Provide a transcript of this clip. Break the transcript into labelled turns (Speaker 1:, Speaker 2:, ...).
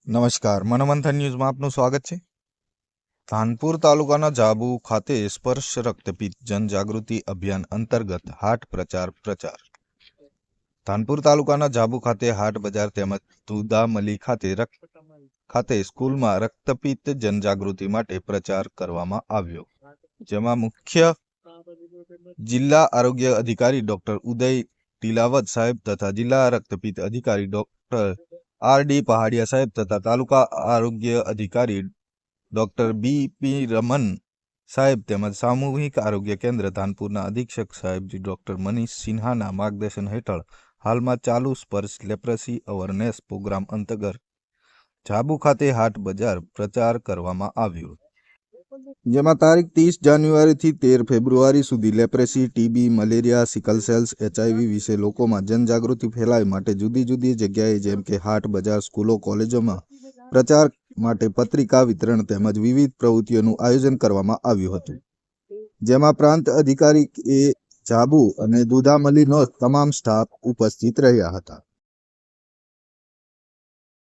Speaker 1: નમસ્કાર, મનોમંથન ન્યૂઝમાં આપનું સ્વાગત છે। ધાનપુર તાલુકાના જાબુ ખાતે સ્પર્શ રક્તપિત્ત જનજાગૃતિ અભિયાન અંતર્ગત હાટ પ્રચાર ધાનપુર તાલુકાના જાબુ ખાતે હાટ બજાર તેમજ તુદામલી ખાતે સ્કૂલમાં રક્તપિત્ત જનજાગૃતિ માટે પ્રચાર કરવામાં આવ્યો, જેમાં મુખ્ય જિલ્લા આરોગ્ય અધિકારી ડોક્ટર ઉદય ટીલાવત સાહેબ તથા જિલ્લા રક્તપિત્ત અધિકારી ડોક્ટર આર.ડી. પહાડિયા સાહેબ તથા તાલુકા આરોગ્ય અધિકારી ડોક્ટર બી.પી. રમન સાહેબ તેમજ સામૂહિક આરોગ્ય કેન્દ્ર ધાનપુરના અધિક્ષક સાહેબજી ડોક્ટર મનીષ સિન્હાના માર્ગદર્શન હેઠળ હાલમાં ચાલુ સ્પર્શ લેપ્રસી અવેરનેસ પ્રોગ્રામ અંતર્ગત જાબુ ખાતે હાટ બજાર પ્રચાર કરવામાં આવ્યો, જેમાં તારીખ 30 જાન્યુઆરીથી 13 ફેબ્રુઆરી સુધી leprosy, TB, malaria, sickle cells, HIV વિશે લોકોમાં જનજાગૃતિ ફેલાય માટે જુદી જુદી જગ્યાએ જેમ કે હાટ બજાર, સ્કૂલો, કોલેજોમાં પ્રચાર માટે પત્રિકા વિતરણ તેમજ વિવિધ પ્રવૃત્તિઓનું આયોજન કરવામાં આવ્યું હતું, જેમાં પ્રાંત અધિકારી એ જાબુ અને દુધામલીનો તમામ સ્ટાફ ઉપસ્થિત રહ્યા હતા।